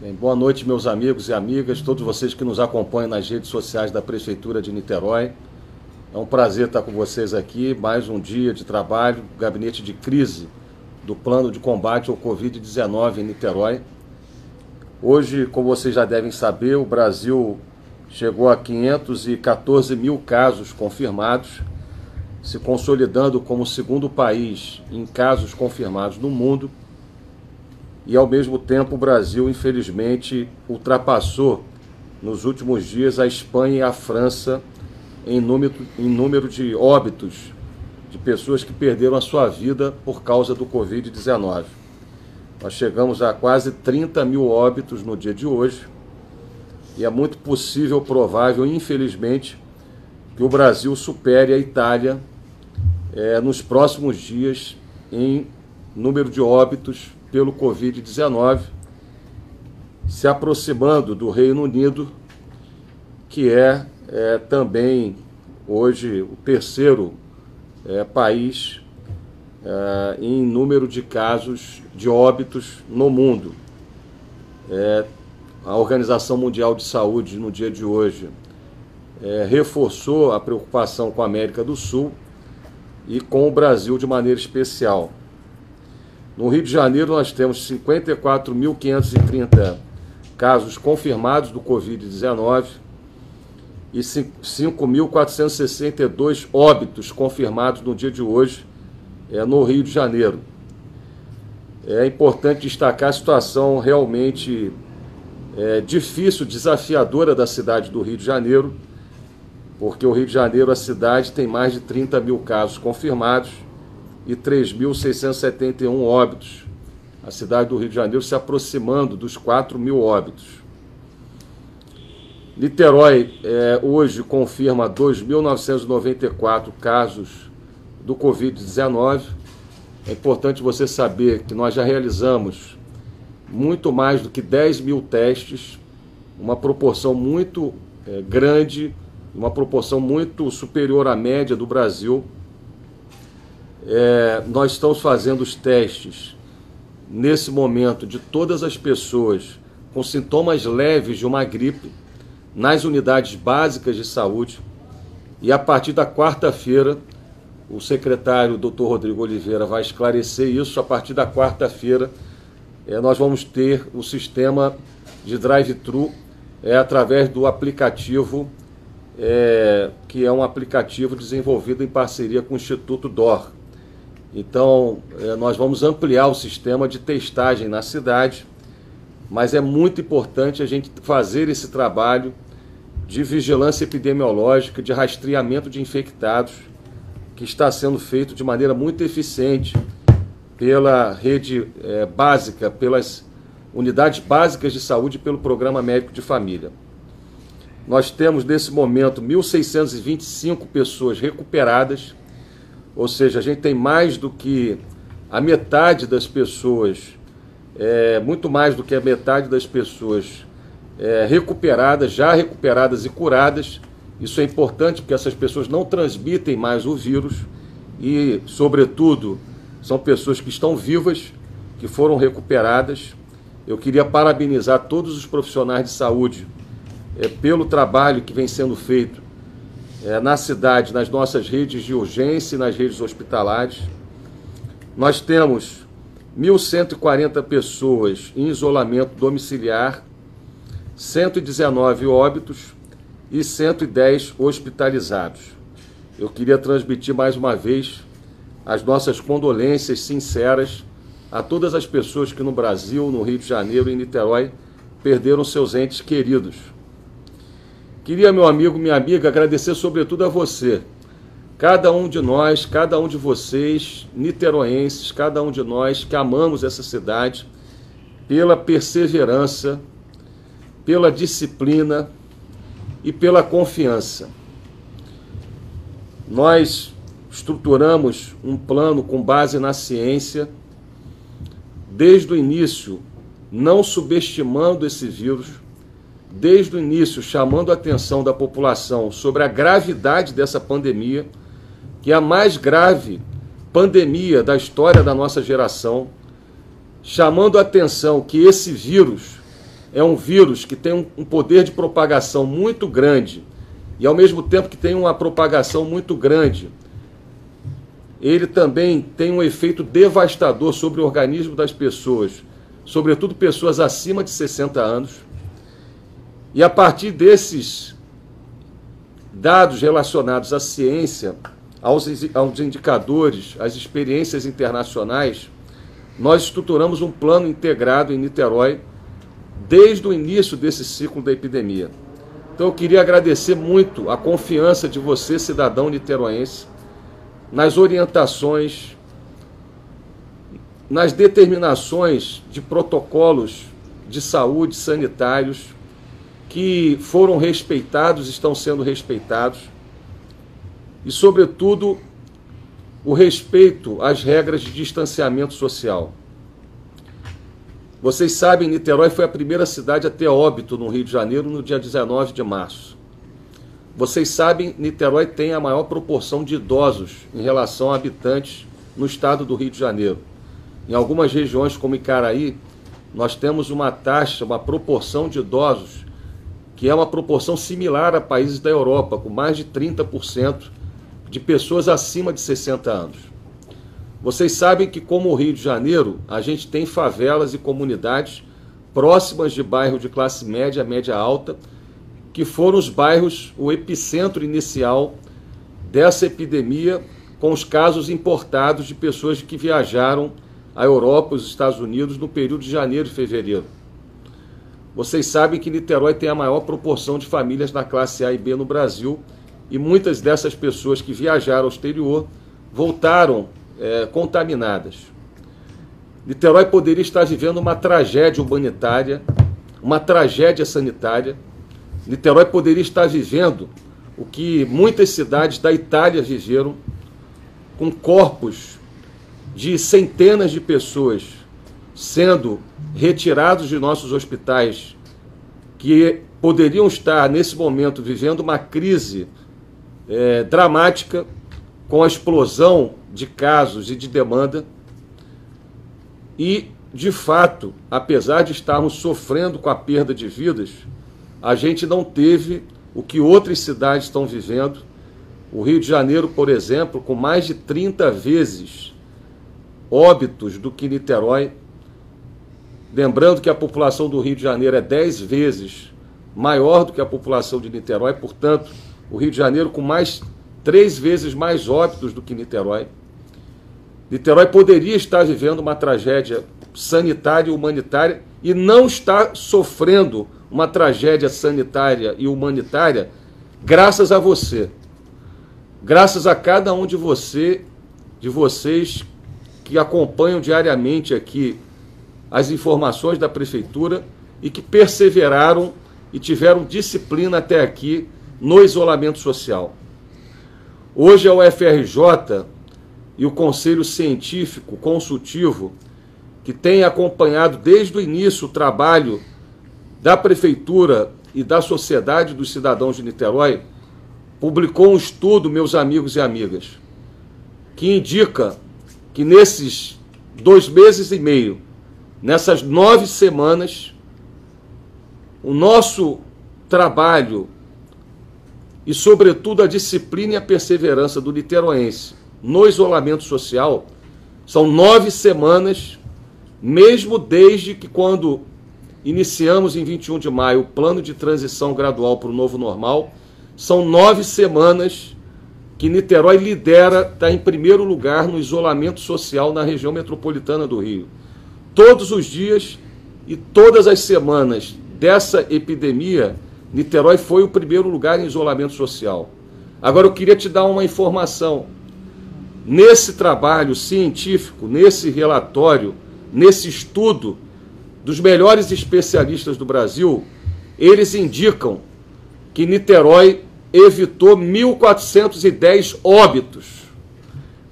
Bem, boa noite, meus amigos e amigas, todos vocês que nos acompanham nas redes sociais da Prefeitura de Niterói. É um prazer estar com vocês aqui, mais um dia de trabalho, gabinete de crise do plano de combate ao Covid-19 em Niterói. Hoje, como vocês já devem saber, o Brasil chegou a 514 mil casos confirmados, se consolidando como o segundo país em casos confirmados no mundo. E, ao mesmo tempo, o Brasil, infelizmente, ultrapassou nos últimos dias a Espanha e a França em número de óbitos, de pessoas que perderam a sua vida por causa do Covid-19. Nós chegamos a quase 30 mil óbitos no dia de hoje e é muito possível, provável, infelizmente, que o Brasil supere a Itália nos próximos dias em número de óbitos pelo Covid-19, se aproximando do Reino Unido, que é também hoje o terceiro país em número de casos de óbitos no mundo. A Organização Mundial de Saúde, no dia de hoje, reforçou a preocupação com a América do Sul e com o Brasil de maneira especial. No Rio de Janeiro, nós temos 54.530 casos confirmados do Covid-19 e 5.462 óbitos confirmados no dia de hoje no Rio de Janeiro. É importante destacar a situação realmente difícil, desafiadora da cidade do Rio de Janeiro, porque o Rio de Janeiro, a cidade, tem mais de 30 mil casos confirmados e 3.671 óbitos. A cidade do Rio de Janeiro se aproximando dos 4 mil óbitos. Niterói hoje confirma 2.994 casos do Covid-19. É importante você saber que nós já realizamos muito mais do que 10 mil testes, uma proporção muito grande, uma proporção muito superior à média do Brasil. Nós estamos fazendo os testes, nesse momento, de todas as pessoas com sintomas leves de uma gripe, nas unidades básicas de saúde, e a partir da quarta-feira, o secretário Dr. Rodrigo Oliveira vai esclarecer isso. A partir da quarta-feira, nós vamos ter o sistema de drive-thru através do aplicativo, que é um aplicativo desenvolvido em parceria com o Instituto DOR. Então, nós vamos ampliar o sistema de testagem na cidade, mas é muito importante a gente fazer esse trabalho de vigilância epidemiológica, de rastreamento de infectados, que está sendo feito de maneira muito eficiente pela rede básica, pelas unidades básicas de saúde e pelo Programa Médico de Família. Nós temos, nesse momento, 1.625 pessoas recuperadas, ou seja, a gente tem mais do que a metade das pessoas, muito mais do que a metade das pessoas recuperadas, já recuperadas e curadas. Isso é importante porque essas pessoas não transmitem mais o vírus e, sobretudo, são pessoas que estão vivas, que foram recuperadas. Eu queria parabenizar todos os profissionais de saúde pelo trabalho que vem sendo feito na cidade, nas nossas redes de urgência e nas redes hospitalares. Nós temos 1.140 pessoas em isolamento domiciliar, 119 óbitos e 110 hospitalizados. Eu queria transmitir mais uma vez as nossas condolências sinceras a todas as pessoas que no Brasil, no Rio de Janeiro e em Niterói perderam seus entes queridos. Queria, meu amigo, minha amiga, agradecer sobretudo a você, cada um de nós, cada um de vocês, niteroenses, cada um de nós que amamos essa cidade, pela perseverança, pela disciplina e pela confiança. Nós estruturamos um plano com base na ciência, desde o início, não subestimando esse vírus, desde o início chamando a atenção da população sobre a gravidade dessa pandemia, que é a mais grave pandemia da história da nossa geração, chamando a atenção que esse vírus é um vírus que tem um poder de propagação muito grande e, ao mesmo tempo que tem uma propagação muito grande, ele também tem um efeito devastador sobre o organismo das pessoas, sobretudo pessoas acima de 60 anos. E a partir desses dados relacionados à ciência, aos indicadores, às experiências internacionais, nós estruturamos um plano integrado em Niterói desde o início desse ciclo da epidemia. Então eu queria agradecer muito a confiança de você, cidadão niteroense, nas orientações, nas determinações de protocolos de saúde sanitários que foram respeitados, estão sendo respeitados, e, sobretudo, o respeito às regras de distanciamento social. Vocês sabem, Niterói foi a primeira cidade a ter óbito no Rio de Janeiro no dia 19 de março. Vocês sabem, Niterói tem a maior proporção de idosos em relação a habitantes no estado do Rio de Janeiro. Em algumas regiões, como Icaraí, nós temos uma taxa, uma proporção de idosos que é uma proporção similar a países da Europa, com mais de 30% de pessoas acima de 60 anos. Vocês sabem que, como o Rio de Janeiro, a gente tem favelas e comunidades próximas de bairros de classe média, média alta, que foram os bairros, o epicentro inicial dessa epidemia, com os casos importados de pessoas que viajaram à Europa e os Estados Unidos no período de janeiro e fevereiro. Vocês sabem que Niterói tem a maior proporção de famílias na classe A e B no Brasil, e muitas dessas pessoas que viajaram ao exterior voltaram contaminadas. Niterói poderia estar vivendo uma tragédia humanitária, uma tragédia sanitária. Niterói poderia estar vivendo o que muitas cidades da Itália viveram, com corpos de centenas de pessoas sendo retirados de nossos hospitais, que poderiam estar, nesse momento, vivendo uma crise dramática, com a explosão de casos e de demanda. E, de fato, apesar de estarmos sofrendo com a perda de vidas, a gente não teve o que outras cidades estão vivendo. O Rio de Janeiro, por exemplo, com mais de 30 vezes óbitos do que Niterói. Lembrando que a população do Rio de Janeiro é 10 vezes maior do que a população de Niterói, portanto, o Rio de Janeiro com 3 vezes mais óbitos do que Niterói. Niterói poderia estar vivendo uma tragédia sanitária e humanitária e não está sofrendo uma tragédia sanitária e humanitária graças a você. Graças a cada um de vocês que acompanham diariamente aqui as informações da Prefeitura e que perseveraram e tiveram disciplina até aqui no isolamento social. Hoje a UFRJ e o Conselho Científico Consultivo, que tem acompanhado desde o início o trabalho da Prefeitura e da Sociedade dos Cidadãos de Niterói, publicou um estudo, meus amigos e amigas, que indica que nesses 2 meses e meio, nessas 9 semanas, o nosso trabalho e, sobretudo, a disciplina e a perseverança do niteroense no isolamento social são 9 semanas, mesmo desde que, quando iniciamos em 21 de maio o plano de transição gradual para o novo normal, são 9 semanas que Niterói lidera, está em primeiro lugar no isolamento social na região metropolitana do Rio. Todos os dias e todas as semanas dessa epidemia, Niterói foi o primeiro lugar em isolamento social. Agora eu queria te dar uma informação. Nesse trabalho científico, nesse relatório, nesse estudo dos melhores especialistas do Brasil, eles indicam que Niterói evitou 1.410 óbitos,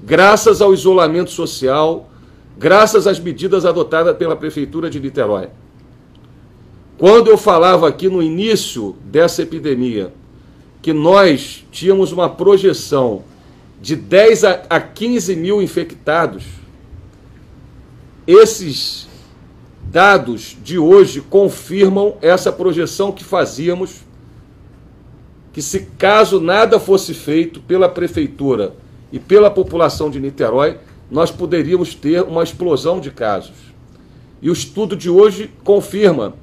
graças ao isolamento social, graças às medidas adotadas pela Prefeitura de Niterói. Quando eu falava aqui no início dessa epidemia que nós tínhamos uma projeção de 10 a 15 mil infectados, esses dados de hoje confirmam essa projeção que fazíamos, que se caso nada fosse feito pela Prefeitura e pela população de Niterói, nós poderíamos ter uma explosão de casos. E o estudo de hoje confirma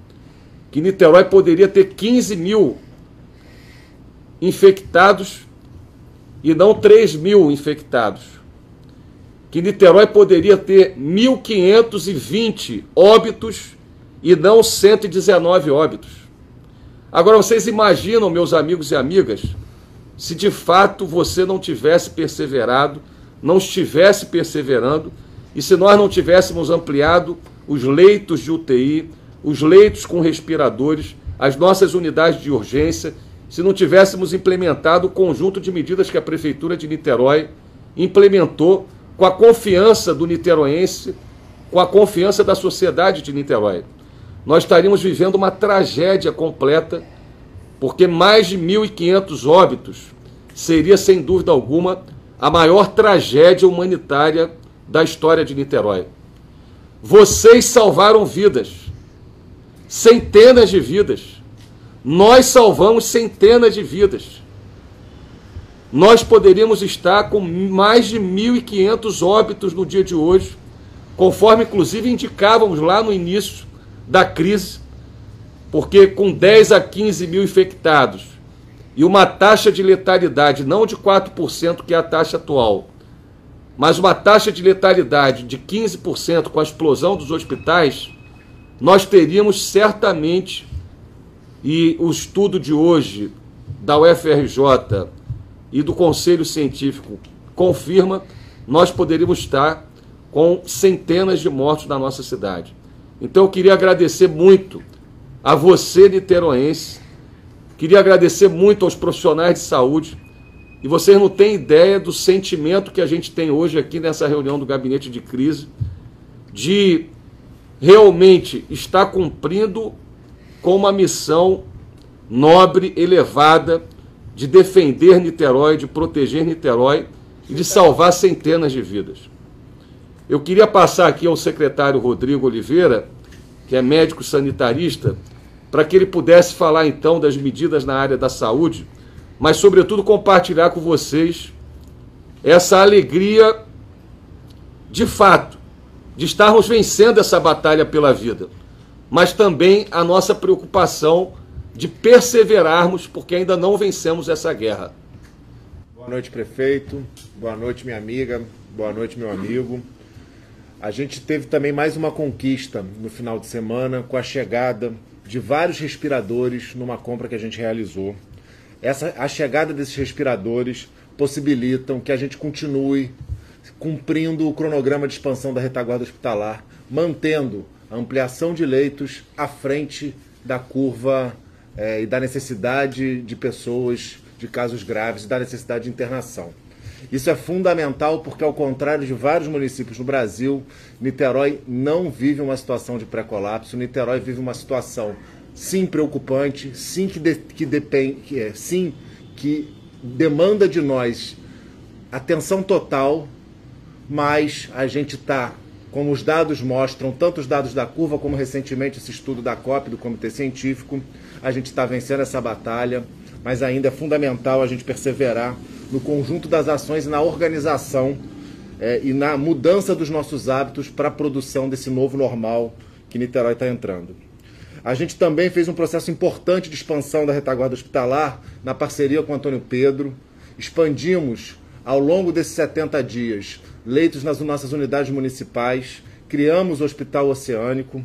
que Niterói poderia ter 15 mil infectados e não 3 mil infectados. Que Niterói poderia ter 1.520 óbitos e não 119 óbitos. Agora, vocês imaginam, meus amigos e amigas, se de fato você não tivesse perseverado, não estivesse perseverando, e se nós não tivéssemos ampliado os leitos de UTI, os leitos com respiradores, as nossas unidades de urgência, se não tivéssemos implementado o conjunto de medidas que a Prefeitura de Niterói implementou com a confiança do niteroense, com a confiança da sociedade de Niterói. Nós estaríamos vivendo uma tragédia completa, porque mais de 1.500 óbitos seria, sem dúvida alguma, a maior tragédia humanitária da história de Niterói. Vocês salvaram vidas, centenas de vidas. Nós salvamos centenas de vidas. Nós poderíamos estar com mais de 1.500 óbitos no dia de hoje, conforme inclusive indicávamos lá no início da crise, porque com 10 a 15 mil infectados e uma taxa de letalidade não de 4%, que é a taxa atual, mas uma taxa de letalidade de 15% com a explosão dos hospitais, nós teríamos certamente, e o estudo de hoje da UFRJ e do Conselho Científico confirma, nós poderíamos estar com centenas de mortos na nossa cidade. Então eu queria agradecer muito a você, niteroense, queria agradecer muito aos profissionais de saúde, e vocês não têm ideia do sentimento que a gente tem hoje aqui nessa reunião do Gabinete de Crise, de realmente estar cumprindo com uma missão nobre, elevada, de defender Niterói, de proteger Niterói e de salvar centenas de vidas. Eu queria passar aqui ao secretário Rodrigo Oliveira, que é médico sanitarista, para que ele pudesse falar então das medidas na área da saúde, mas sobretudo compartilhar com vocês essa alegria de fato, de estarmos vencendo essa batalha pela vida, mas também a nossa preocupação de perseverarmos, porque ainda não vencemos essa guerra. Boa noite, prefeito. Boa noite, minha amiga. Boa noite, meu amigo. A gente teve também mais uma conquista no final de semana com a chegada de vários respiradores numa compra que a gente realizou. A chegada desses respiradores possibilitam que a gente continue cumprindo o cronograma de expansão da retaguarda hospitalar, mantendo a ampliação de leitos à frente da curva e da necessidade de pessoas de casos graves e da necessidade de internação. Isso é fundamental porque, ao contrário de vários municípios no Brasil, Niterói não vive uma situação de pré-colapso. Niterói vive uma situação, sim, preocupante, sim, que demanda de nós atenção total, mas a gente está, como os dados mostram, tanto os dados da curva como recentemente esse estudo da COP, do Comitê Científico, a gente está vencendo essa batalha, mas ainda é fundamental a gente perseverar no conjunto das ações e na organização e na mudança dos nossos hábitos para a produção desse novo normal que Niterói está entrando. A gente também fez um processo importante de expansão da retaguarda hospitalar na parceria com o Antônio Pedro. Expandimos, ao longo desses 70 dias, leitos nas nossas unidades municipais, criamos o Hospital Oceânico,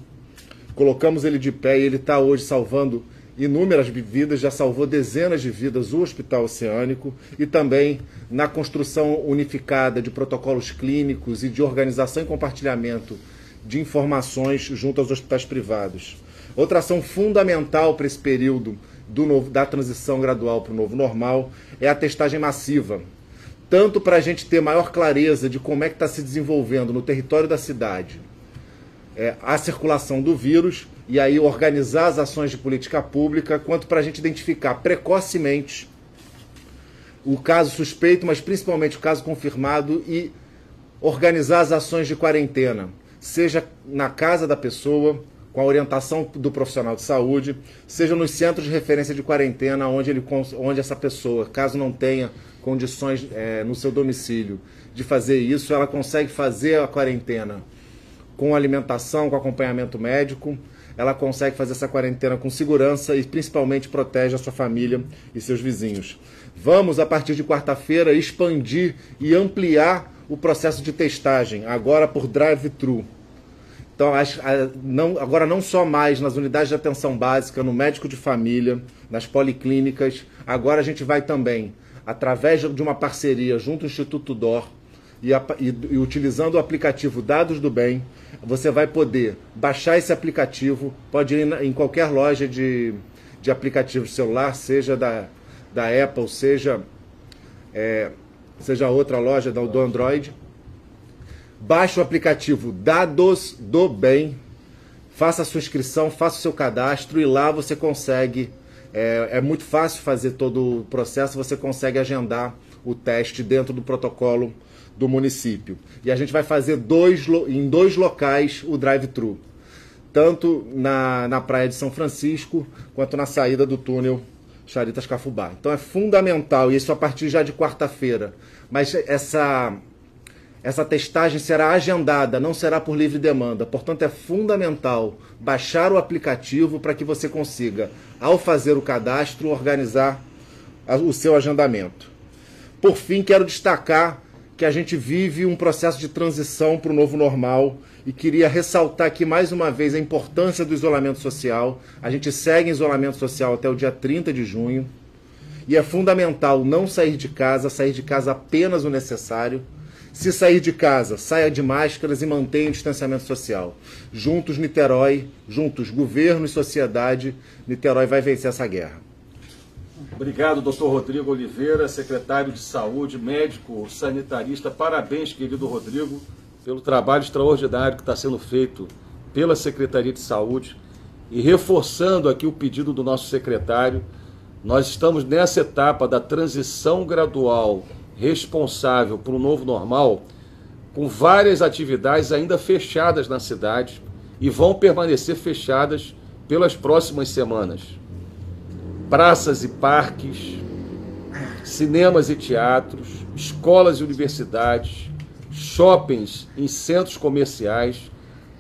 colocamos ele de pé e ele está hoje salvando inúmeras vidas, já salvou dezenas de vidas o Hospital Oceânico, e também na construção unificada de protocolos clínicos e de organização e compartilhamento de informações junto aos hospitais privados. Outra ação fundamental para esse período da transição gradual para o novo normal é a testagem massiva, tanto para a gente ter maior clareza de como é que está se desenvolvendo no território da cidade a circulação do vírus, e aí organizar as ações de política pública, quanto para a gente identificar precocemente o caso suspeito, mas principalmente o caso confirmado, e organizar as ações de quarentena. seja na casa da pessoa, com a orientação do profissional de saúde, seja nos centros de referência de quarentena, onde essa pessoa, caso não tenha condições no seu domicílio de fazer isso, ela consegue fazer a quarentena com alimentação, com acompanhamento médico, ela consegue fazer essa quarentena com segurança e principalmente protege a sua família e seus vizinhos. Vamos, a partir de quarta-feira, expandir e ampliar o processo de testagem, agora por drive-thru. Então, agora não só mais nas unidades de atenção básica, no médico de família, nas policlínicas, agora a gente vai também, através de uma parceria junto ao Instituto DOR e utilizando o aplicativo Dados do Bem, você vai poder baixar esse aplicativo, pode ir em qualquer loja de aplicativo de celular, seja da Apple, seja outra loja do Android. Baixe o aplicativo Dados do Bem, faça a sua inscrição, faça o seu cadastro e lá você consegue, é muito fácil fazer todo o processo, você consegue agendar o teste dentro do protocolo do município. E a gente vai fazer em dois locais o drive-thru, tanto na praia de São Francisco, quanto na saída do túnel Charitas Cafubá. Então é fundamental, e isso a partir já de quarta-feira, mas essa testagem será agendada, não será por livre demanda. Portanto, é fundamental baixar o aplicativo para que você consiga, ao fazer o cadastro, organizar o seu agendamento. Por fim, quero destacar que a gente vive um processo de transição para o novo normal e queria ressaltar aqui mais uma vez a importância do isolamento social. A gente segue em isolamento social até o dia 30 de junho e é fundamental não sair de casa apenas o necessário. Se sair de casa, saia de máscaras e mantenha o distanciamento social. Juntos, Niterói, juntos, governo e sociedade, Niterói vai vencer essa guerra. Obrigado, Dr. Rodrigo Oliveira, secretário de Saúde, médico, sanitarista. Parabéns, querido Rodrigo, pelo trabalho extraordinário que está sendo feito pela Secretaria de Saúde. E reforçando aqui o pedido do nosso secretário, nós estamos nessa etapa da transição gradual responsável para o novo normal, com várias atividades ainda fechadas na cidade e vão permanecer fechadas pelas próximas semanas. Praças e parques, cinemas e teatros, escolas e universidades, shoppings em centros comerciais,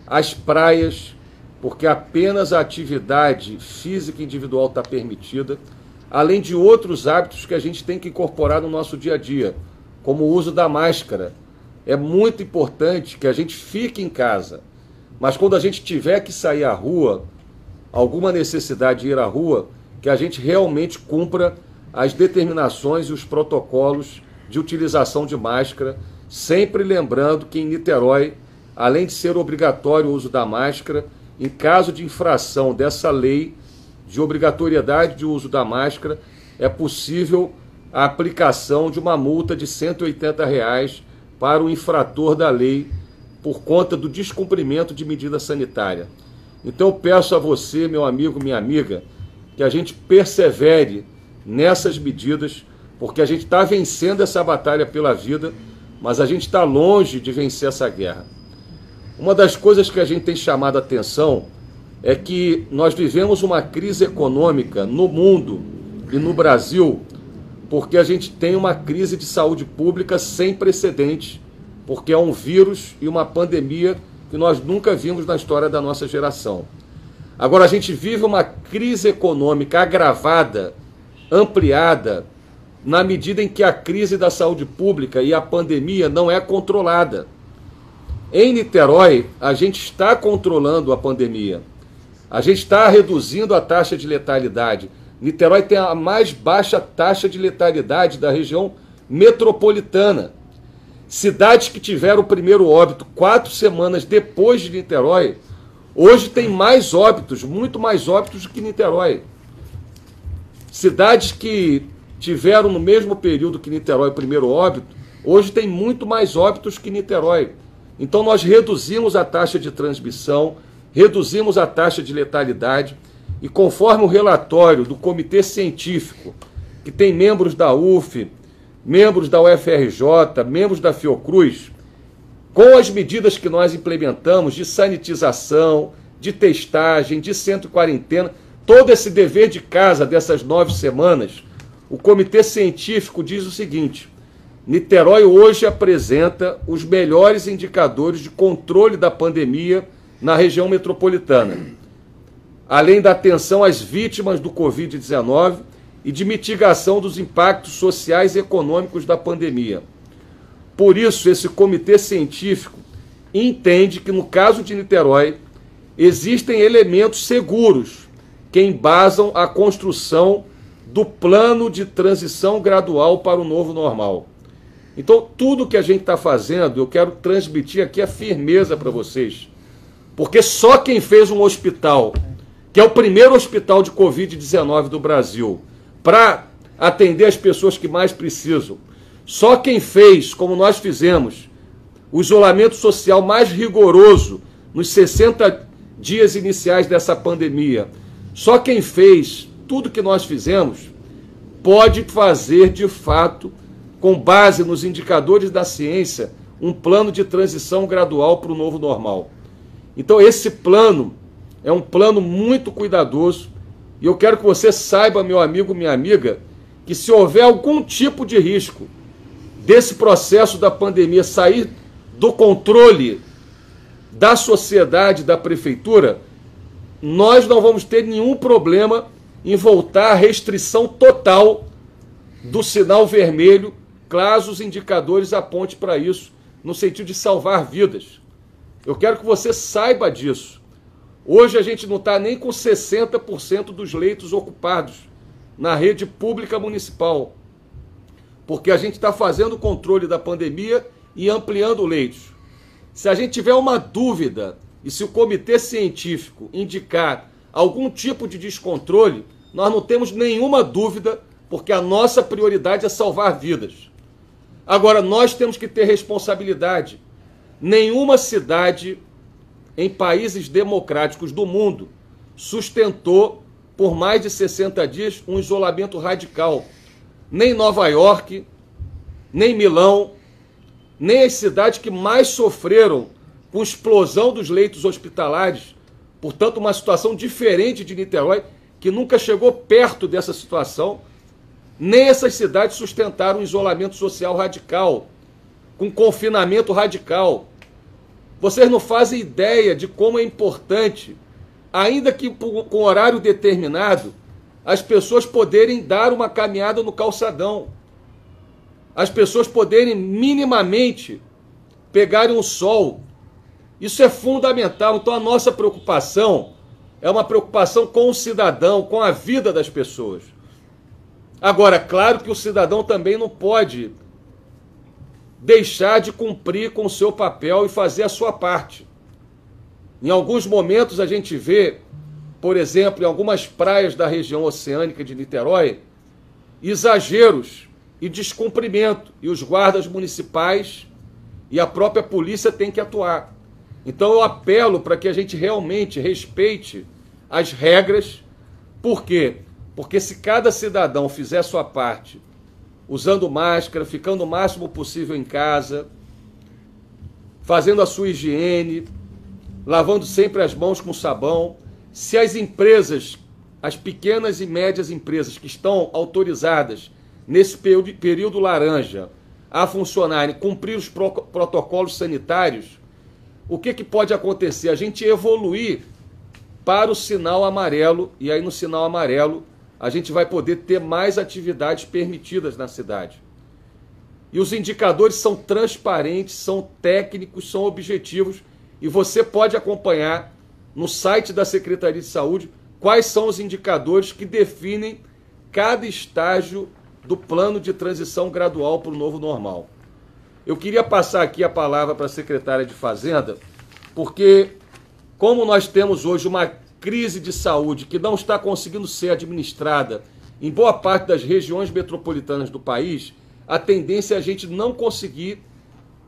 as praias, porque apenas a atividade física individual está permitida, além de outros hábitos que a gente tem que incorporar no nosso dia a dia, como o uso da máscara. É muito importante que a gente fique em casa, mas quando a gente tiver que sair à rua, alguma necessidade de ir à rua, que a gente realmente cumpra as determinações e os protocolos de utilização de máscara, sempre lembrando que em Niterói, além de ser obrigatório o uso da máscara, em caso de infração dessa lei de obrigatoriedade de uso da máscara, é possível a aplicação de uma multa de R$ 180 para o infrator da lei por conta do descumprimento de medida sanitária. Então eu peço a você, meu amigo, minha amiga, que a gente persevere nessas medidas, porque a gente está vencendo essa batalha pela vida, mas a gente está longe de vencer essa guerra. Uma das coisas que a gente tem chamado a atenção é que nós vivemos uma crise econômica no mundo e no Brasil, porque a gente tem uma crise de saúde pública sem precedentes, porque é um vírus e uma pandemia que nós nunca vimos na história da nossa geração. Agora a gente vive uma crise econômica agravada, ampliada, na medida em que a crise da saúde pública e a pandemia não é controlada. Em Niterói, a gente está controlando a pandemia. A gente está reduzindo a taxa de letalidade. Niterói tem a mais baixa taxa de letalidade da região metropolitana. Cidades que tiveram o primeiro óbito 4 semanas depois de Niterói, hoje tem mais óbitos, muito mais óbitos do que Niterói. Cidades que tiveram no mesmo período que Niterói o primeiro óbito, hoje tem muito mais óbitos que Niterói. Então nós reduzimos a taxa de transmissão, reduzimos a taxa de letalidade e conforme o relatório do Comitê Científico, que tem membros da UF, membros da UFRJ, membros da Fiocruz, com as medidas que nós implementamos de sanitização, de testagem, de centro de quarentena, todo esse dever de casa dessas 9 semanas, o Comitê Científico diz o seguinte: Niterói hoje apresenta os melhores indicadores de controle da pandemia na região metropolitana, além da atenção às vítimas do Covid-19 e de mitigação dos impactos sociais e econômicos da pandemia. Por isso, esse comitê científico entende que, no caso de Niterói, existem elementos seguros que embasam a construção do plano de transição gradual para o novo normal. Então, tudo que a gente está fazendo, eu quero transmitir aqui a firmeza para vocês. Porque só quem fez um hospital, que é o primeiro hospital de Covid-19 do Brasil, para atender as pessoas que mais precisam, só quem fez, como nós fizemos, o isolamento social mais rigoroso nos 60 dias iniciais dessa pandemia, só quem fez tudo que nós fizemos, pode fazer, de fato, com base nos indicadores da ciência, um plano de transição gradual para o novo normal. Então, esse plano é um plano muito cuidadoso, e eu quero que você saiba, meu amigo, minha amiga, que se houver algum tipo de risco desse processo da pandemia sair do controle da sociedade, da prefeitura, nós não vamos ter nenhum problema em voltar à restrição total do sinal vermelho, caso os indicadores apontem para isso, no sentido de salvar vidas. Eu quero que você saiba disso. Hoje a gente não está nem com 60% dos leitos ocupados na rede pública municipal, porque a gente está fazendo o controle da pandemia e ampliando leitos. Se a gente tiver uma dúvida e se o comitê científico indicar algum tipo de descontrole, nós não temos nenhuma dúvida, porque a nossa prioridade é salvar vidas. Agora, nós temos que ter responsabilidade. Nenhuma cidade em países democráticos do mundo sustentou por mais de 60 dias um isolamento radical. Nem Nova York, nem Milão, nem as cidades que mais sofreram com a explosão dos leitos hospitalares, portanto uma situação diferente de Niterói, que nunca chegou perto dessa situação, nem essas cidades sustentaram um isolamento social radical, com confinamento radical. Vocês não fazem ideia de como é importante, ainda que com horário determinado, as pessoas poderem dar uma caminhada no calçadão, as pessoas poderem minimamente pegarem um sol. Isso é fundamental. Então a nossa preocupação é uma preocupação com o cidadão, com a vida das pessoas. Agora, claro que o cidadão também não pode deixar de cumprir com o seu papel e fazer a sua parte. Em alguns momentos a gente vê, por exemplo, em algumas praias da região oceânica de Niterói, exageros e descumprimento, e os guardas municipais e a própria polícia têm que atuar. Então eu apelo para que a gente realmente respeite as regras. Por quê? Porque se cada cidadão fizer a sua parte, usando máscara, ficando o máximo possível em casa, fazendo a sua higiene, lavando sempre as mãos com sabão, se as empresas, as pequenas e médias empresas que estão autorizadas nesse período laranja a funcionarem, cumprir os protocolos sanitários, o que pode acontecer? A gente evoluir para o sinal amarelo, e aí no sinal amarelo a gente vai poder ter mais atividades permitidas na cidade. E os indicadores são transparentes, são técnicos, são objetivos, e você pode acompanhar no site da Secretaria de Saúde quais são os indicadores que definem cada estágio do plano de transição gradual para o novo normal. Eu queria passar aqui a palavra para a secretária de Fazenda, porque como nós temos hoje uma crise de saúde que não está conseguindo ser administrada em boa parte das regiões metropolitanas do país, a tendência é a gente não conseguir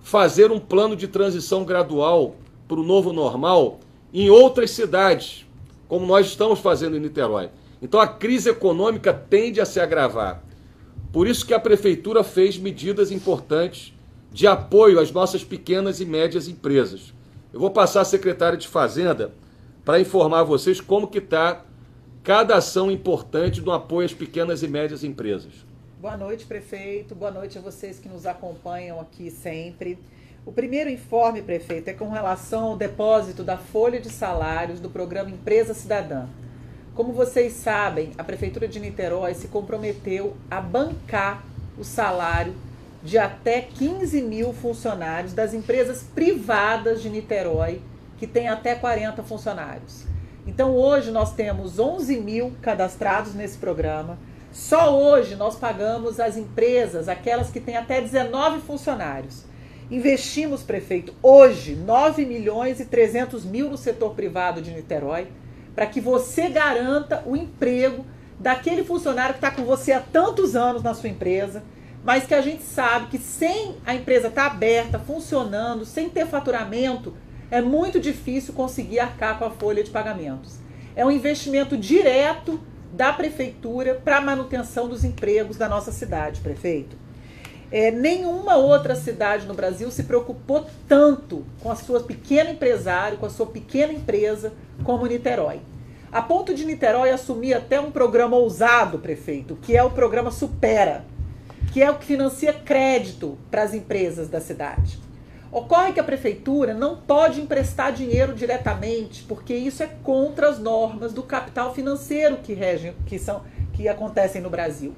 fazer um plano de transição gradual para o novo normal em outras cidades, como nós estamos fazendo em Niterói. Então a crise econômica tende a se agravar. Por isso que a Prefeitura fez medidas importantes de apoio às nossas pequenas e médias empresas. Eu vou passar a secretária de Fazenda para informar vocês como que está cada ação importante do apoio às pequenas e médias empresas. Boa noite, prefeito. Boa noite a vocês que nos acompanham aqui sempre. O primeiro informe, prefeito, é com relação ao depósito da folha de salários do programa Empresa Cidadã. Como vocês sabem, a Prefeitura de Niterói se comprometeu a bancar o salário de até 15 mil funcionários das empresas privadas de Niterói, que tem até 40 funcionários. Então hoje nós temos 11 mil cadastrados nesse programa. Só hoje nós pagamos as empresas, aquelas que têm até 19 funcionários. Investimos, prefeito, hoje 9 milhões e 300 mil no setor privado de Niterói, para que você garanta o emprego daquele funcionário que está com você há tantos anos na sua empresa, mas que a gente sabe que sem a empresa estar aberta, funcionando, sem ter faturamento, é muito difícil conseguir arcar com a folha de pagamentos. É um investimento direto da Prefeitura para a manutenção dos empregos da nossa cidade, prefeito. Nenhuma outra cidade no Brasil se preocupou tanto com a sua pequena empresário, com a sua pequena empresa, como Niterói. A ponto de Niterói assumir até um programa ousado, prefeito, que é o programa Supera, que é o que financia crédito para as empresas da cidade. Ocorre que a Prefeitura não pode emprestar dinheiro diretamente, porque isso é contra as normas do capital financeiro que acontecem no Brasil.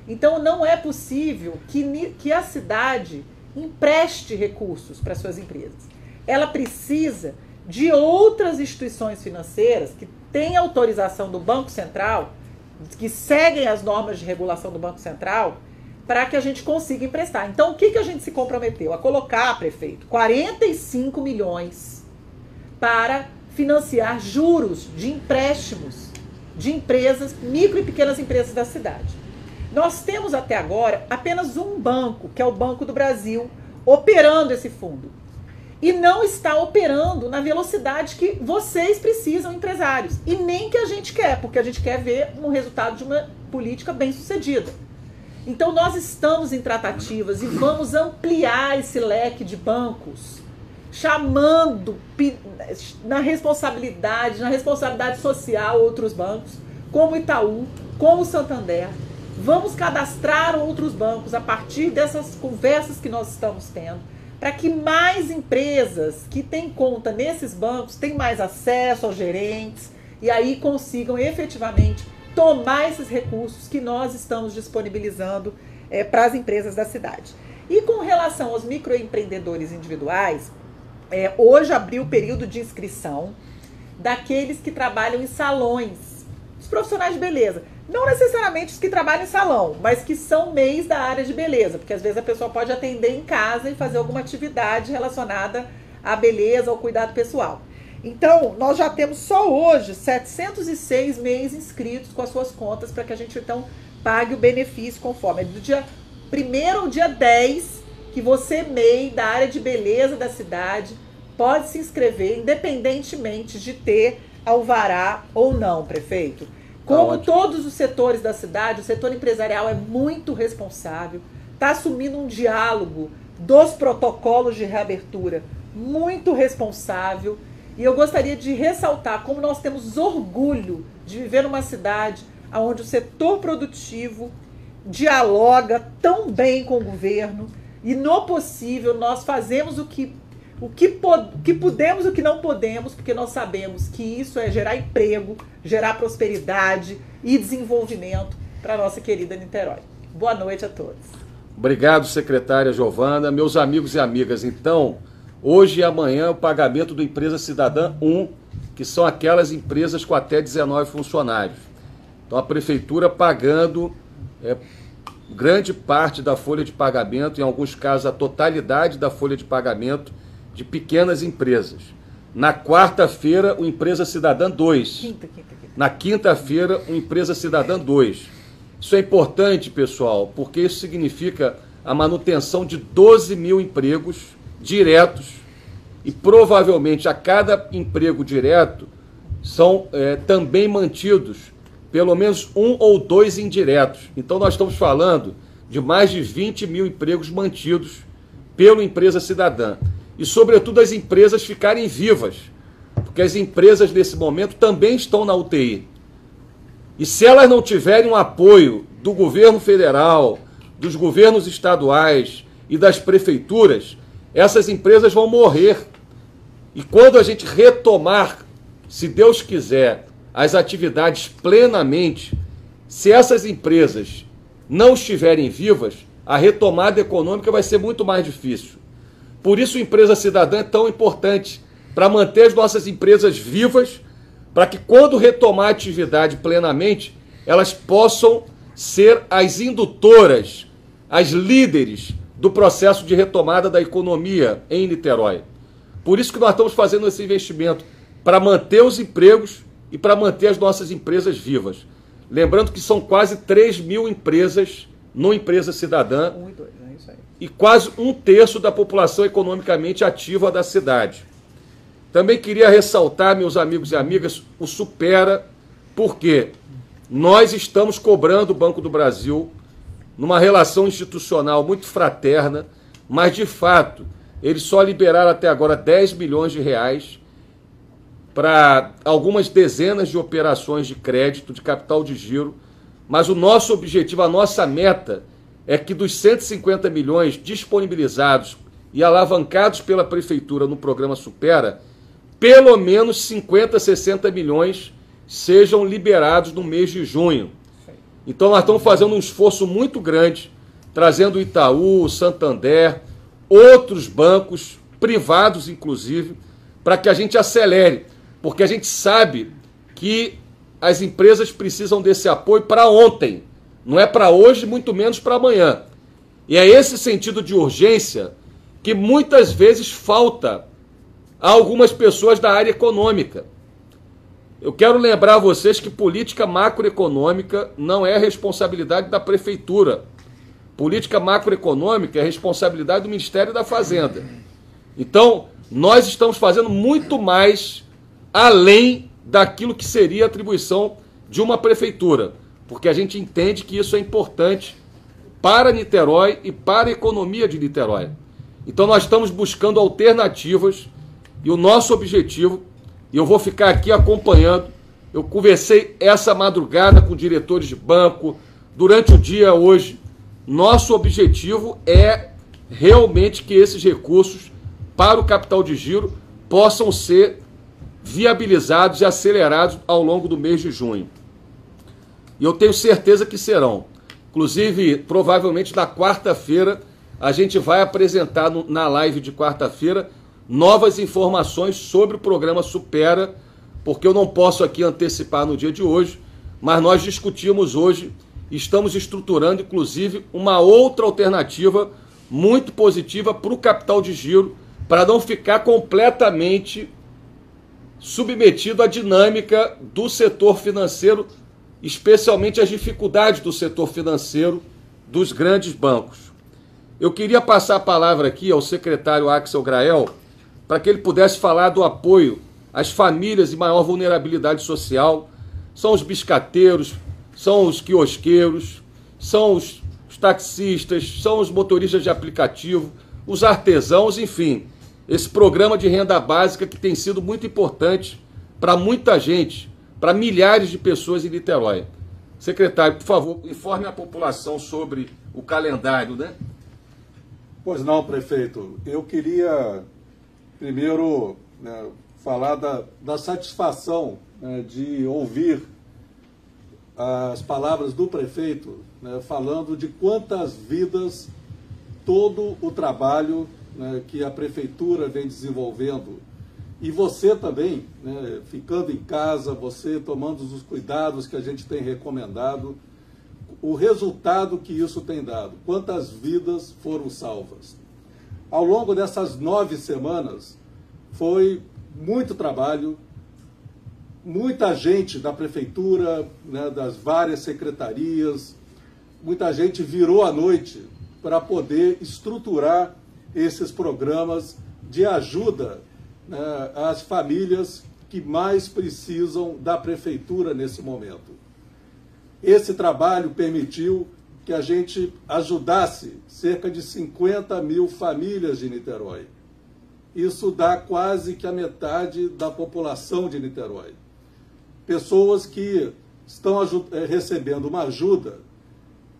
Então não é possível que a cidade empreste recursos para suas empresas. Ela precisa de outras instituições financeiras que têm autorização do Banco Central, que seguem as normas de regulação do Banco Central, para que a gente consiga emprestar. Então o que a gente se comprometeu? A colocar, prefeito, 45 milhões para financiar juros de empréstimos de empresas, micro e pequenas empresas da cidade. Nós temos até agora apenas um banco, que é o Banco do Brasil, operando esse fundo. E não está operando na velocidade que vocês precisam, empresários. E nem que a gente quer, porque a gente quer ver um resultado de uma política bem-sucedida. Então nós estamos em tratativas e vamos ampliar esse leque de bancos, chamando na responsabilidade social outros bancos, como Itaú, como Santander. Vamos cadastrar outros bancos a partir dessas conversas que nós estamos tendo, para que mais empresas que têm conta nesses bancos tenham mais acesso aos gerentes e aí consigam efetivamente tomar esses recursos que nós estamos disponibilizando para as empresas da cidade. E com relação aos microempreendedores individuais, hoje abriu o período de inscrição daqueles que trabalham em salões, os profissionais de beleza. Não necessariamente os que trabalham em salão, mas que são MEIs da área de beleza, porque às vezes a pessoa pode atender em casa e fazer alguma atividade relacionada à beleza ou cuidado pessoal. Então, nós já temos só hoje 706 MEIs inscritos com as suas contas para que a gente então pague o benefício conforme. Do dia 1º ao dia 10, que você, MEI da área de beleza da cidade, pode se inscrever independentemente de ter alvará ou não, prefeito. Como todos os setores da cidade, o setor empresarial é muito responsável, está assumindo um diálogo dos protocolos de reabertura muito responsável. E eu gostaria de ressaltar como nós temos orgulho de viver numa cidade onde o setor produtivo dialoga tão bem com o governo e, no possível, nós fazemos o que podemos e o que não podemos, porque nós sabemos que isso é gerar emprego, gerar prosperidade e desenvolvimento para a nossa querida Niterói. Boa noite a todos. Obrigado, secretária Giovana. Meus amigos e amigas, então, hoje e amanhã o pagamento do Empresa Cidadã 1, que são aquelas empresas com até 19 funcionários. Então a Prefeitura pagando grande parte da folha de pagamento, em alguns casos a totalidade da folha de pagamento de pequenas empresas. Na quarta-feira, o Empresa Cidadã 2. Quinta. Na quinta-feira, o Empresa Cidadã 2. Isso é importante, pessoal, porque isso significa a manutenção de 12 mil empregos diretos e provavelmente a cada emprego direto são também mantidos pelo menos 1 ou 2 indiretos. Então nós estamos falando de mais de 20 mil empregos mantidos pelo Empresa Cidadã. E, sobretudo, as empresas ficarem vivas, porque as empresas, nesse momento, também estão na UTI. E se elas não tiverem um apoio do governo federal, dos governos estaduais e das prefeituras, essas empresas vão morrer. E quando a gente retomar, se Deus quiser, as atividades plenamente, se essas empresas não estiverem vivas, a retomada econômica vai ser muito mais difícil. Por isso, a Empresa Cidadã é tão importante, para manter as nossas empresas vivas, para que quando retomar a atividade plenamente, elas possam ser as indutoras, as líderes do processo de retomada da economia em Niterói. Por isso que nós estamos fazendo esse investimento, para manter os empregos e para manter as nossas empresas vivas. Lembrando que são quase 3.000 empresas no Empresa Cidadã e quase 1/3 da população economicamente ativa da cidade. Também queria ressaltar, meus amigos e amigas, o Supera, porque nós estamos cobrando o Banco do Brasil numa relação institucional muito fraterna, mas, de fato, eles só liberaram até agora 10 milhões de reais para algumas dezenas de operações de crédito, de capital de giro, mas o nosso objetivo, a nossa meta, é que dos 150 milhões disponibilizados e alavancados pela Prefeitura no programa Supera, pelo menos 50, 60 milhões sejam liberados no mês de junho. Então nós estamos fazendo um esforço muito grande, trazendo o Itaú, o Santander, outros bancos, privados inclusive, para que a gente acelere, porque a gente sabe que as empresas precisam desse apoio para ontem, não é para hoje, muito menos para amanhã. E é esse sentido de urgência que muitas vezes falta a algumas pessoas da área econômica. Eu quero lembrar a vocês que política macroeconômica não é responsabilidade da Prefeitura. Política macroeconômica é responsabilidade do Ministério da Fazenda. Então, nós estamos fazendo muito mais além daquilo que seria a atribuição de uma prefeitura, porque a gente entende que isso é importante para Niterói e para a economia de Niterói. Então, nós estamos buscando alternativas e o nosso objetivo, e eu vou ficar aqui acompanhando, eu conversei essa madrugada com diretores de banco, durante o dia hoje, nosso objetivo é realmente que esses recursos para o capital de giro possam ser viabilizados e acelerados ao longo do mês de junho. E eu tenho certeza que serão. Inclusive, provavelmente na quarta-feira, a gente vai apresentar na live de quarta-feira novas informações sobre o programa Supera, porque eu não posso aqui antecipar no dia de hoje, mas nós discutimos hoje, estamos estruturando inclusive uma outra alternativa muito positiva para o capital de giro, para não ficar completamente submetido à dinâmica do setor financeiro, especialmente às dificuldades do setor financeiro dos grandes bancos. Eu queria passar a palavra aqui ao secretário Axel Grael, para que ele pudesse falar do apoio às famílias em maior vulnerabilidade social. São os biscateiros, são os quiosqueiros, são os taxistas, são os motoristas de aplicativo, os artesãos, enfim. Esse programa de renda básica que tem sido muito importante para muita gente, para milhares de pessoas em Niterói. Secretário, por favor, informe a população sobre o calendário, né? Pois não, prefeito. Eu queria primeiro falar da satisfação de ouvir as palavras do prefeito, falando de quantas vidas todo o trabalho que a prefeitura vem desenvolvendo. E você também, ficando em casa, você tomando os cuidados que a gente tem recomendado, o resultado que isso tem dado, quantas vidas foram salvas. Ao longo dessas 9 semanas, foi muito trabalho, muita gente da prefeitura, das várias secretarias, muita gente virou à noite para poder estruturar esses programas de ajuda às famílias que mais precisam da prefeitura nesse momento. Esse trabalho permitiu que a gente ajudasse cerca de 50 mil famílias de Niterói. Isso dá quase que a metade da população de Niterói. Pessoas que estão recebendo uma ajuda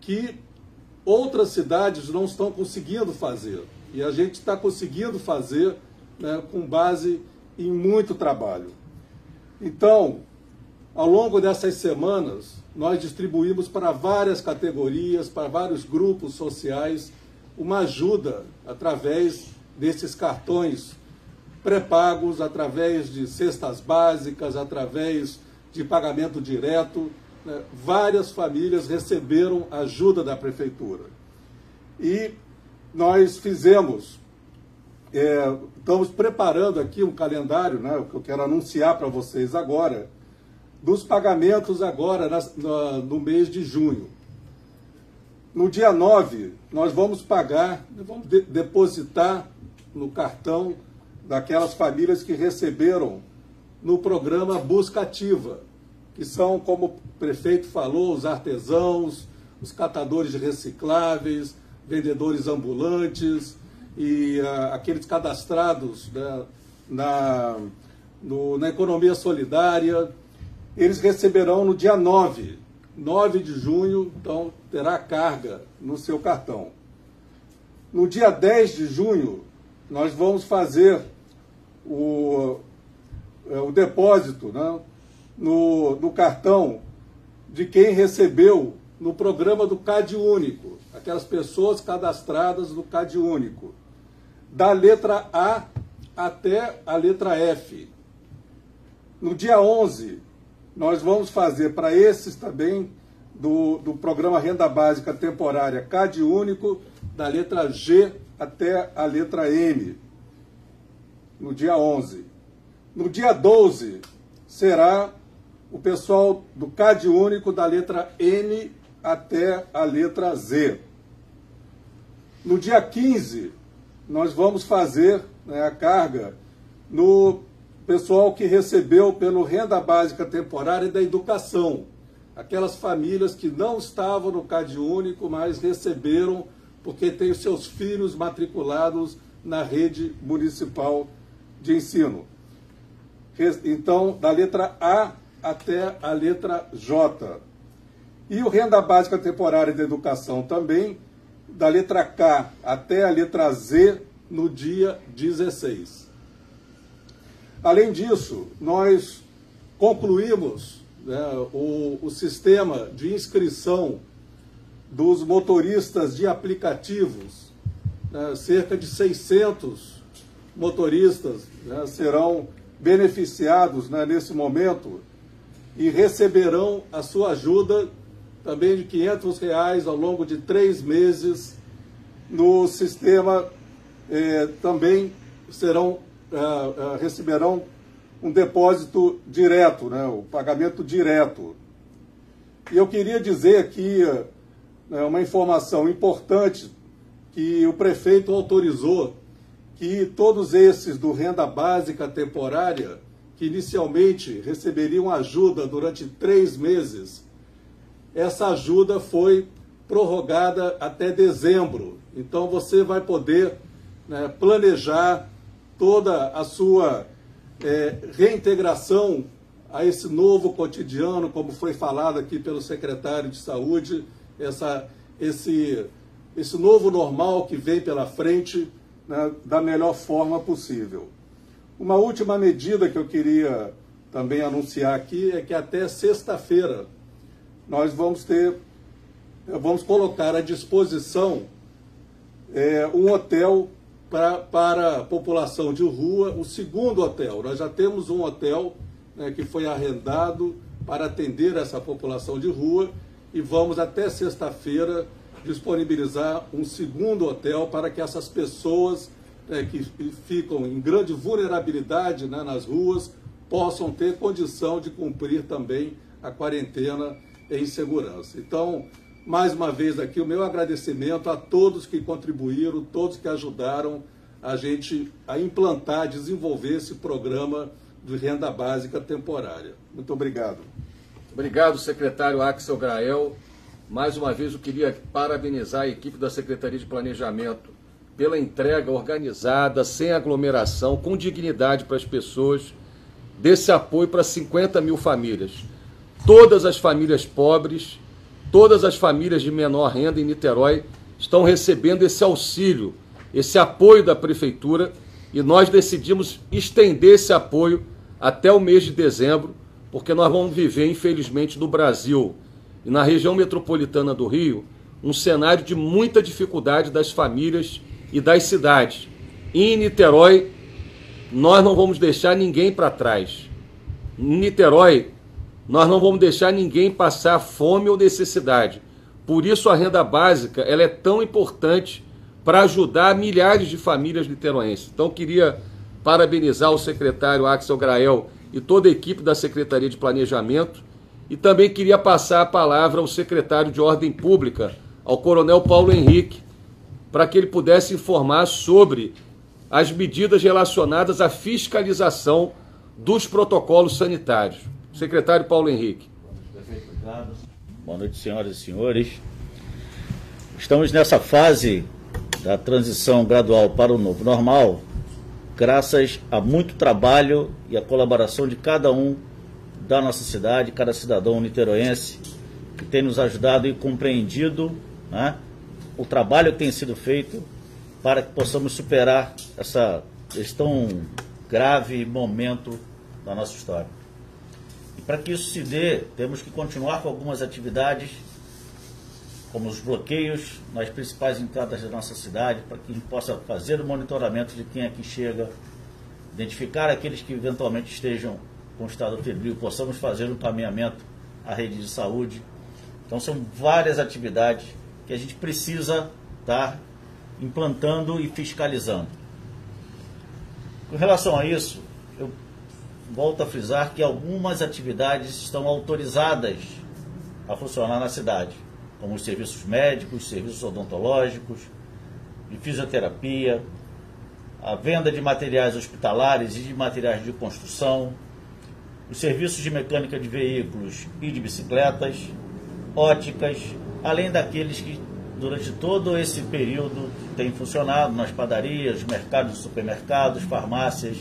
que outras cidades não estão conseguindo fazer. E a gente está conseguindo fazer, né, com base em muito trabalho. Então, ao longo dessas semanas, nós distribuímos para várias categorias, para vários grupos sociais, uma ajuda através desses cartões pré-pagos, através de cestas básicas, através de pagamento direto. Né? Várias famílias receberam ajuda da prefeitura. E nós fizemos, estamos preparando aqui um calendário, né, que eu quero anunciar para vocês agora, dos pagamentos agora no mês de junho. No dia 9, nós vamos pagar, vamos depositar no cartão daquelas famílias que receberam no programa Busca Ativa, que são, como o prefeito falou, os artesãos, os catadores de recicláveis, vendedores ambulantes e aqueles cadastrados, né, na economia solidária. Eles receberão no dia 9 de junho, então terá carga no seu cartão. No dia 10 de junho, nós vamos fazer o depósito, né, no cartão de quem recebeu no programa do CadÚnico, aquelas pessoas cadastradas no CadÚnico, da letra A até a letra F. No dia 11, nós vamos fazer para esses também do programa Renda Básica Temporária CadÚnico, da letra G até a letra M, no dia 11. No dia 12, será o pessoal do CadÚnico, da letra N até a letra Z. No dia 15, nós vamos fazer, né, a carga no pessoal que recebeu pelo Renda Básica Temporária da Educação. Aquelas famílias que não estavam no CadÚnico, mas receberam porque têm os seus filhos matriculados na rede municipal de ensino. Então, da letra A até a letra J. E o Renda Básica Temporária da Educação também, da letra K até a letra Z, no dia 16. Além disso, nós concluímos, né, o sistema de inscrição dos motoristas de aplicativos. Né, cerca de 600 motoristas, né, serão beneficiados, né, nesse momento e receberão a sua ajuda também de R$500 ao longo de 3 meses no sistema. Também receberão um depósito direto, né, o pagamento direto. E eu queria dizer aqui uma informação importante, que o prefeito autorizou que todos esses do Renda Básica Temporária, que inicialmente receberiam ajuda durante 3 meses, essa ajuda foi prorrogada até dezembro. Então você vai poder, né, planejar toda a sua reintegração a esse novo cotidiano, como foi falado aqui pelo secretário de Saúde, esse novo normal que vem pela frente, né, da melhor forma possível. Uma última medida que eu queria também anunciar aqui é que até sexta-feira nós vamos colocar à disposição um hotel para a população de rua, o segundo hotel. Nós já temos um hotel, né, que foi arrendado para atender essa população de rua e vamos até sexta-feira disponibilizar um segundo hotel para que essas pessoas, né, que ficam em grande vulnerabilidade, né, nas ruas, possam ter condição de cumprir também a quarentena em segurança. Então, mais uma vez aqui, o meu agradecimento a todos que contribuíram, todos que ajudaram a gente a implantar, desenvolver esse programa de renda básica temporária. Muito obrigado. Obrigado, secretário Axel Grael. mais uma vez eu queria parabenizar a equipe da Secretaria de Planejamento pela entrega organizada, sem aglomeração, com dignidade para as pessoas, desse apoio para 50 mil famílias. Todas as famílias pobres, todas as famílias de menor renda em Niterói estão recebendo esse auxílio, esse apoio da Prefeitura, e nós decidimos estender esse apoio até o mês de dezembro, porque nós vamos viver, infelizmente, no Brasil e na região metropolitana do Rio, um cenário de muita dificuldade das famílias e das cidades. E em Niterói, nós não vamos deixar ninguém para trás. Em Niterói, nós não vamos deixar ninguém passar fome ou necessidade. Por isso a renda básica ela é tão importante para ajudar milhares de famílias niteroenses. Então queria parabenizar o secretário Axel Grael e toda a equipe da Secretaria de Planejamento, e também queria passar a palavra ao secretário de Ordem Pública, ao Coronel Paulo Henrique, para que ele pudesse informar sobre as medidas relacionadas à fiscalização dos protocolos sanitários. Secretário Paulo Henrique. Prefeito, obrigado. Boa noite, senhoras e senhores. Estamos nessa fase da transição gradual para o novo normal, graças a muito trabalho e a colaboração de cada um da nossa cidade, cada cidadão niteroense, que tem nos ajudado e compreendido, né, o trabalho que tem sido feito para que possamos superar esse tão grave momento da nossa história. E para que isso se dê, temos que continuar com algumas atividades, como os bloqueios nas principais entradas da nossa cidade, para que a gente possa fazer o monitoramento de quem aqui chega, identificar aqueles que eventualmente estejam com estado febril, possamos fazer um encaminhamento à rede de saúde. Então são várias atividades que a gente precisa estar implantando e fiscalizando. Com relação a isso, eu volto a frisar que algumas atividades estão autorizadas a funcionar na cidade, como os serviços médicos, serviços odontológicos, de fisioterapia, a venda de materiais hospitalares e de materiais de construção, os serviços de mecânica de veículos e de bicicletas, óticas, além daqueles que durante todo esse período têm funcionado nas padarias, mercados e supermercados, farmácias,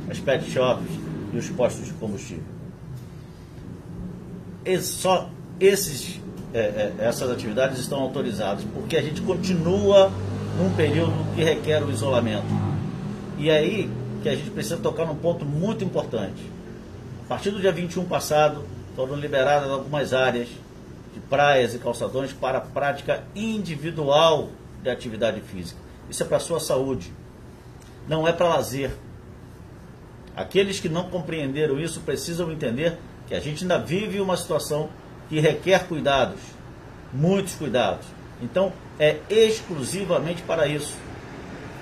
as pet shops e os postos de combustível. Só essas atividades estão autorizadas, porque a gente continua num período que requer o isolamento. E aí que a gente precisa tocar num ponto muito importante. A partir do dia 21 passado, foram liberadas algumas áreas de praias e calçadões para a prática individual de atividade física. Isso é para a sua saúde, não é para lazer. Aqueles que não compreenderam isso precisam entender que a gente ainda vive uma situação que requer cuidados, muitos cuidados. Então, é exclusivamente para isso.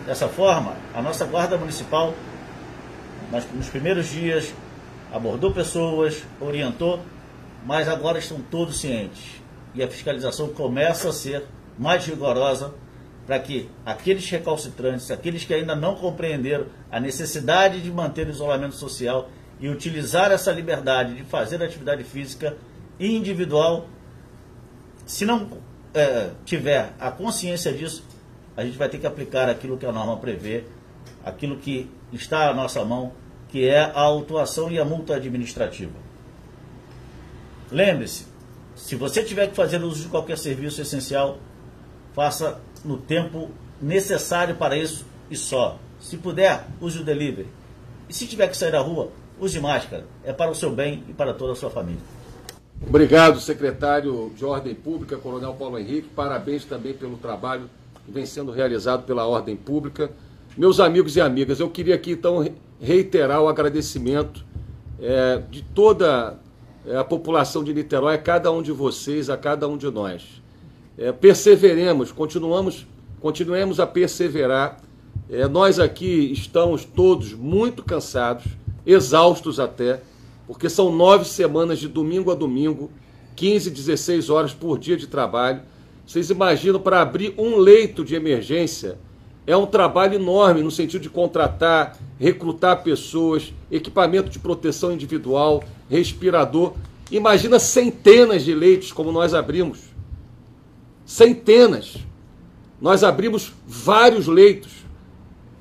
Dessa forma, a nossa Guarda Municipal, nos primeiros dias, abordou pessoas, orientou, mas agora estão todos cientes. E a fiscalização começa a ser mais rigorosa para que aqueles recalcitrantes, aqueles que ainda não compreenderam a necessidade de manter o isolamento social e utilizar essa liberdade de fazer atividade física individual, se não tiver a consciência disso, a gente vai ter que aplicar aquilo que a norma prevê, aquilo que está à nossa mão, que é a autuação e a multa administrativa. Lembre-se, se você tiver que fazer uso de qualquer serviço essencial, faça no tempo necessário para isso e só. Se puder, use o delivery. E se tiver que sair da rua, use máscara. É para o seu bem e para toda a sua família. Obrigado, secretário de Ordem Pública, Coronel Paulo Henrique. Parabéns também pelo trabalho que vem sendo realizado pela Ordem Pública. Meus amigos e amigas, eu queria aqui então reiterar o agradecimento de toda a população de Niterói, a cada um de vocês, a cada um de nós. Perseveremos, continuemos a perseverar. Nós aqui estamos todos muito cansados, exaustos até, porque são 9 semanas de domingo a domingo, 15, 16 horas por dia de trabalho. Vocês imaginam, para abrir um leito de emergência, é um trabalho enorme no sentido de contratar, recrutar pessoas, equipamento de proteção individual, respirador. Imagina centenas de leitos como nós abrimos. centenas. Nós abrimos vários leitos.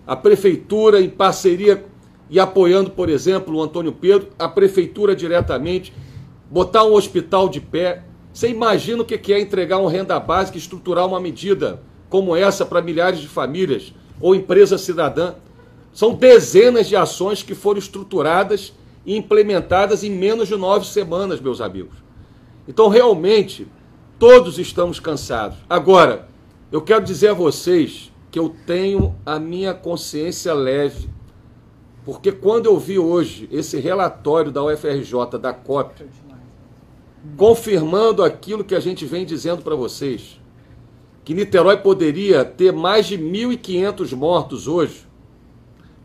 A prefeitura, em parceria e apoiando, por exemplo, o Antônio Pedro, a prefeitura diretamente, botar um hospital de pé. Você imagina o que é entregar uma renda básica e estruturar uma medida como essa para milhares de famílias ou empresa cidadã? São dezenas de ações que foram estruturadas e implementadas em menos de 9 semanas, meus amigos. Então, realmente, todos estamos cansados. Agora, eu quero dizer a vocês que eu tenho a minha consciência leve, porque quando eu vi hoje esse relatório da UFRJ, da COP, confirmando aquilo que a gente vem dizendo para vocês, que Niterói poderia ter mais de 1.500 mortos hoje,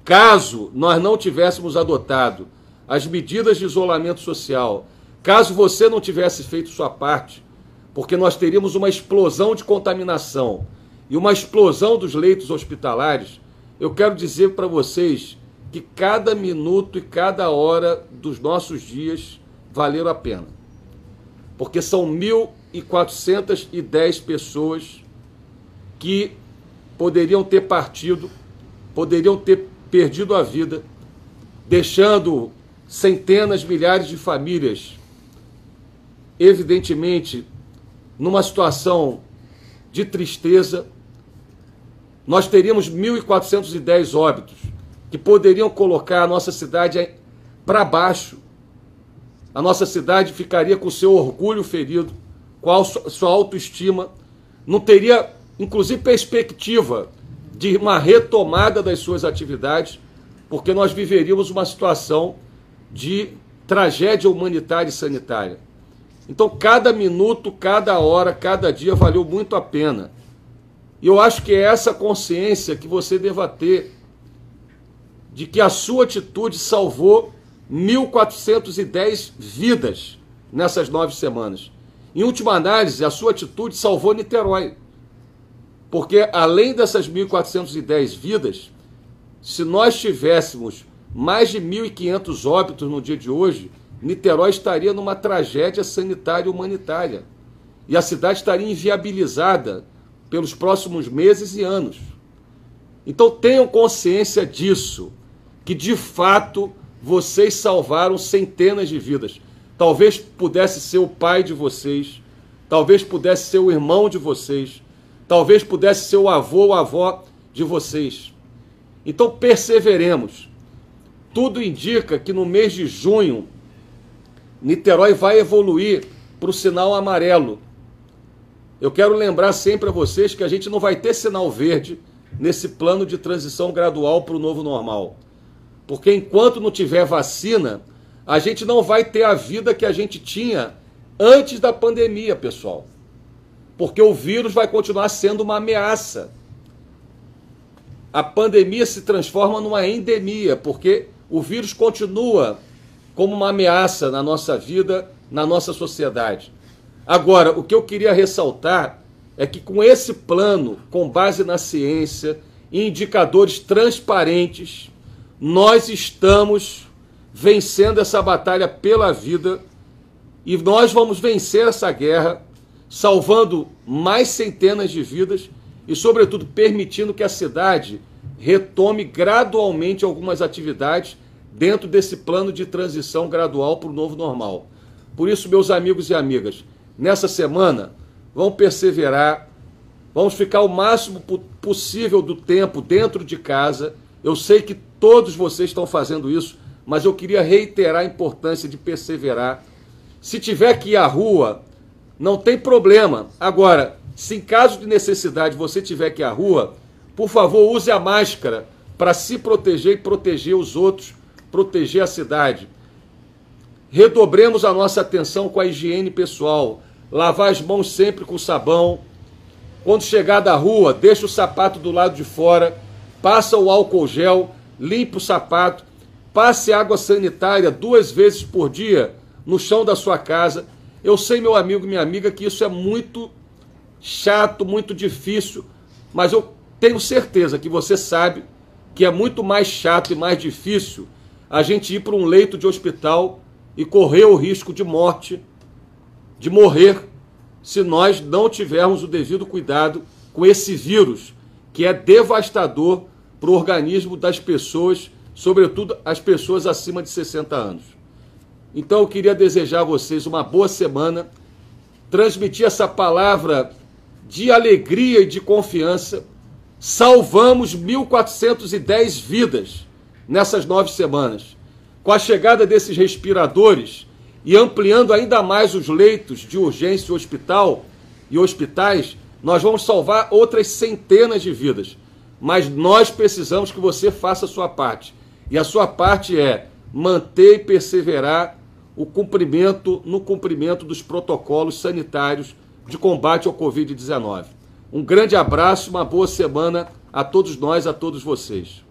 caso nós não tivéssemos adotado as medidas de isolamento social, caso você não tivesse feito sua parte, porque nós teríamos uma explosão de contaminação e uma explosão dos leitos hospitalares. Eu quero dizer para vocês que cada minuto e cada hora dos nossos dias valeram a pena. Porque são 1.410 pessoas que poderiam ter partido, poderiam ter perdido a vida, deixando centenas, milhares de famílias, evidentemente, numa situação de tristeza. Nós teríamos 1.410 óbitos, que poderiam colocar a nossa cidade para baixo. A nossa cidade ficaria com seu orgulho ferido, com a sua autoestima, não teria, inclusive, perspectiva de uma retomada das suas atividades, porque nós viveríamos uma situação de tragédia humanitária e sanitária. Então, cada minuto, cada hora, cada dia valeu muito a pena. E eu acho que é essa consciência que você deva ter, de que a sua atitude salvou 1.410 vidas nessas 9 semanas. Em última análise, a sua atitude salvou Niterói. Porque além dessas 1.410 vidas, se nós tivéssemos mais de 1.500 óbitos no dia de hoje, Niterói estaria numa tragédia sanitária e humanitária. E a cidade estaria inviabilizada pelos próximos meses e anos. Então tenham consciência disso, que de fato vocês salvaram centenas de vidas. Talvez pudesse ser o pai de vocês, talvez pudesse ser o irmão de vocês, talvez pudesse ser o avô ou a avó de vocês. Então perseveremos. Tudo indica que no mês de junho, Niterói vai evoluir para o sinal amarelo. Eu quero lembrar sempre a vocês que a gente não vai ter sinal verde nesse plano de transição gradual para o novo normal. Porque enquanto não tiver vacina, a gente não vai ter a vida que a gente tinha antes da pandemia, pessoal. Porque o vírus vai continuar sendo uma ameaça. A pandemia se transforma numa endemia, porque o vírus continua como uma ameaça na nossa vida, na nossa sociedade. Agora, o que eu queria ressaltar é que com esse plano, com base na ciência, e indicadores transparentes, nós estamos vencendo essa batalha pela vida e nós vamos vencer essa guerra, salvando mais centenas de vidas e, sobretudo, permitindo que a cidade retome gradualmente algumas atividades dentro desse plano de transição gradual para o novo normal. Por isso, meus amigos e amigas, nessa semana, vamos perseverar, vamos ficar o máximo possível do tempo dentro de casa. Eu sei que todos vocês estão fazendo isso, mas eu queria reiterar a importância de perseverar. Se tiver que ir à rua, não tem problema. Agora, se em caso de necessidade você tiver que ir à rua, por favor, use a máscara para se proteger e proteger os outros, proteger a cidade. Redobremos a nossa atenção com a higiene pessoal. Lavar as mãos sempre com sabão. Quando chegar da rua, deixa o sapato do lado de fora, passa o álcool gel, limpa o sapato, passe água sanitária 2 vezes por dia no chão da sua casa. Eu sei, meu amigo e minha amiga, que isso é muito chato, muito difícil, mas eu tenho certeza que você sabe que é muito mais chato e mais difícil a gente ir para um leito de hospital e correr o risco de morte, de morrer se nós não tivermos o devido cuidado com esse vírus, que é devastador para o organismo das pessoas, sobretudo as pessoas acima de 60 anos. Então eu queria desejar a vocês uma boa semana, transmitir essa palavra de alegria e de confiança. Salvamos 1.410 vidas nessas 9 semanas. Com a chegada desses respiradores e ampliando ainda mais os leitos de urgência e hospital e hospitais, nós vamos salvar outras centenas de vidas. Mas nós precisamos que você faça a sua parte. E a sua parte é manter e perseverar no cumprimento dos protocolos sanitários de combate ao Covid-19. Um grande abraço, uma boa semana a todos nós, a todos vocês.